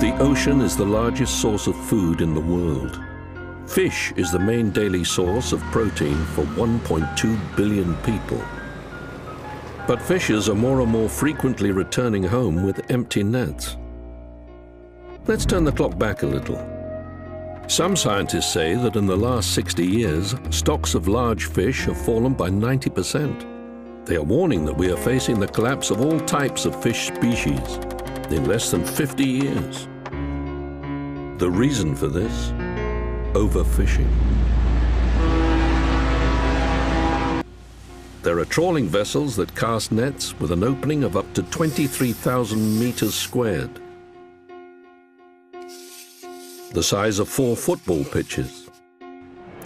The ocean is the largest source of food in the world. Fish is the main daily source of protein for 1.2 billion people. But fishers are more and more frequently returning home with empty nets. Let's turn the clock back a little. Some scientists say that in the last 60 years, stocks of large fish have fallen by 90%. They are warning that we are facing the collapse of all types of fish species in less than 50 years. The reason for this? Overfishing. There are trawling vessels that cast nets with an opening of up to 23,000 meters squared, the size of 4 football pitches,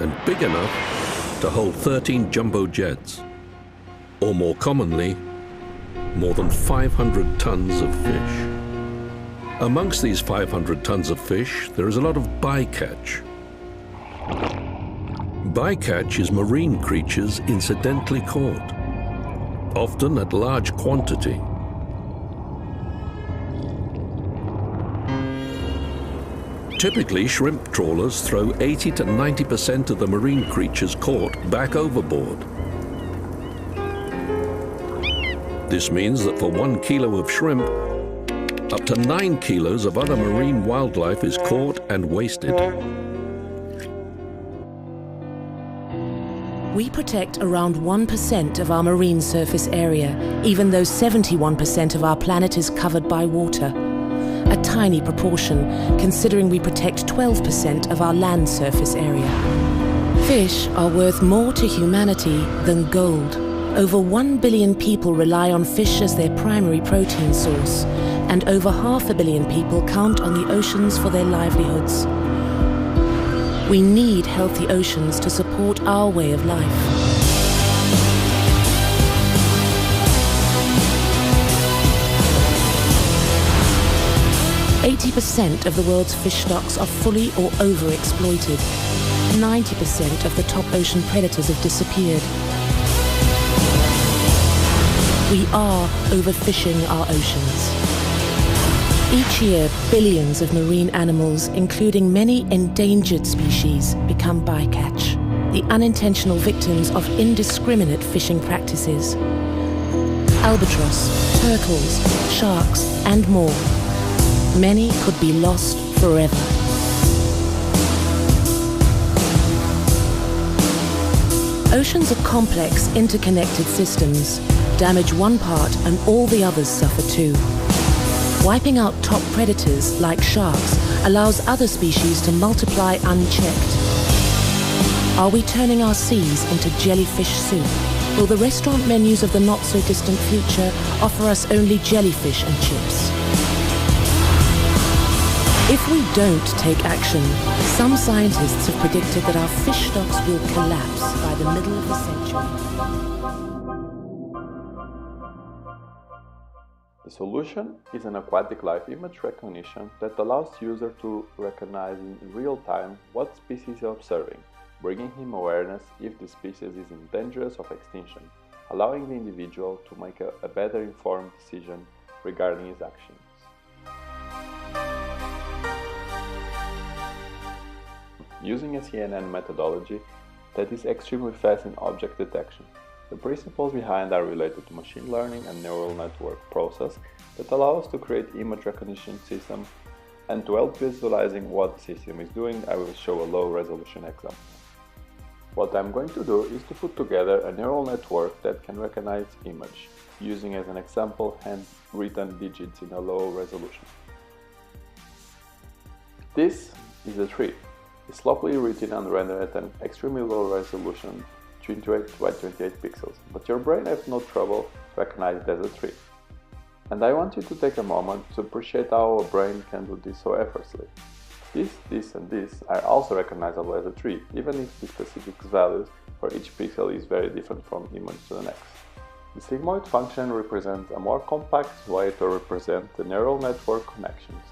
and big enough to hold 13 jumbo jets, or more commonly, more than 500 tons of fish. Amongst these 500 tons of fish, there is a lot of bycatch. Bycatch is marine creatures incidentally caught, often at large quantity. Typically, shrimp trawlers throw 80 to 90% of the marine creatures caught back overboard. This means that for 1 kilo of shrimp, up to 9 kilos of other marine wildlife is caught and wasted. We protect around 1% of our marine surface area, even though 71% of our planet is covered by water. A tiny proportion, considering we protect 12% of our land surface area. Fish are worth more to humanity than gold. Over 1 billion people rely on fish as their primary protein source, and over 500 million people count on the oceans for their livelihoods. We need healthy oceans to support our way of life. % of the world's fish stocks are fully or overexploited. 90% of the top ocean predators have disappeared. We are overfishing our oceans. Each year, billions of marine animals, including many endangered species, become bycatch, the unintentional victims of indiscriminate fishing practices. Albatross, turtles, sharks, and more. Many could be lost forever. Oceans are complex, interconnected systems. Damage one part and all the others suffer too. Wiping out top predators, like sharks, allows other species to multiply unchecked. Are we turning our seas into jellyfish soup? Will the restaurant menus of the not-so-distant future offer us only jellyfish and chips? If we don't take action, some scientists have predicted that our fish stocks will collapse by the middle of the century. The solution is an aquatic life image recognition that allows the user to recognize in real time what species is observing, bringing him awareness if the species is in danger of extinction, allowing the individual to make a better informed decision regarding his actions. Using a CNN methodology that is extremely fast in object detection. The principles behind are related to machine learning and neural network process that allow us to create image recognition system, and to help visualizing what the system is doing, I will show a low resolution example. What I'm going to do is to put together a neural network that can recognize image, using as an example handwritten digits in a low resolution. This is a tree. It's locally written and rendered at an extremely low resolution, 28 by 28 pixels, but your brain has no trouble recognizing it as a tree. And I want you to take a moment to appreciate how our brain can do this so effortlessly. This and this are also recognizable as a tree, even if the specific values for each pixel is very different from image to the next. The sigmoid function represents a more compact way to represent the neural network connections.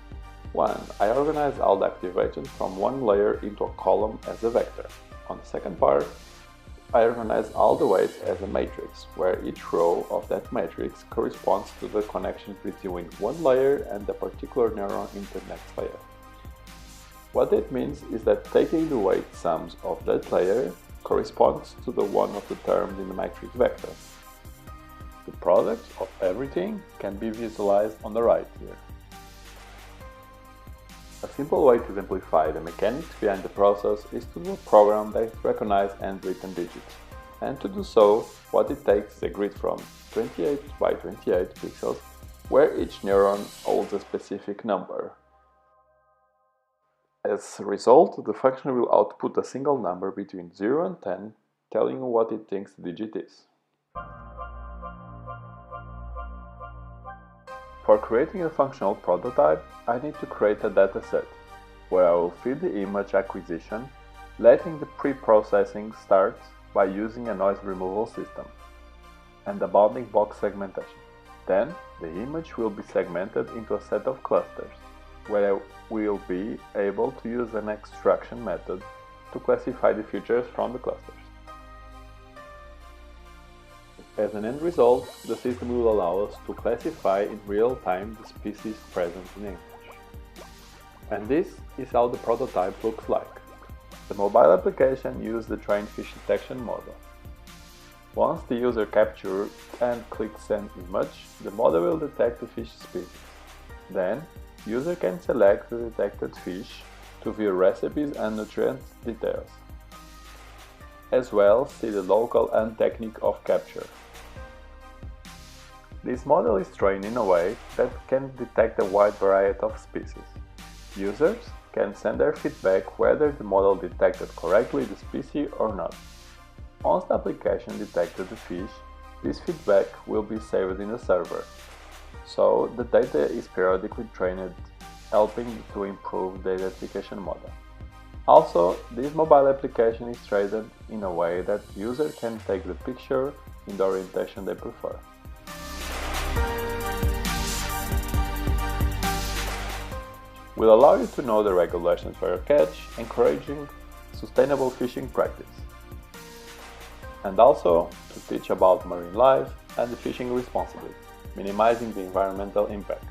1. I organize all the active agents from one layer into a column as a vector. On the second part, I organize all the weights as a matrix, where each row of that matrix corresponds to the connection between one layer and the particular neuron in the next layer. What it means is that taking the weight sums of that layer corresponds to the one of the terms in the matrix vector. The product of everything can be visualized on the right here. A simple way to exemplify the mechanics behind the process is to do a program that recognizes handwritten digits. And to do so, what it takes is a grid from 28 by 28 pixels, where each neuron holds a specific number. As a result, the function will output a single number between 0 and 10, telling you what it thinks the digit is. For creating a functional prototype, I need to create a dataset, where I will feed the image acquisition, letting the pre-processing start by using a noise removal system, and the bounding box segmentation. Then, the image will be segmented into a set of clusters, where I will be able to use an extraction method to classify the features from the clusters. As an end result, the system will allow us to classify in real time the species present in the image. And this is how the prototype looks like. The mobile application uses the trained fish detection model. Once the user captures and clicks Send Image, the model will detect the fish species. Then, user can select the detected fish to view recipes and nutrient details, as well see the local and technique of capture. This model is trained in a way that can detect a wide variety of species. Users can send their feedback whether the model detected correctly the species or not. Once the application detected the fish, this feedback will be saved in the server, so the data is periodically trained, helping to improve the identification model. Also, this mobile application is trained in a way that the user can take the picture in the orientation they prefer. Will allow you to know the regulations for your catch, encouraging sustainable fishing practice, and also to teach about marine life and the fishing responsibly, minimizing the environmental impact.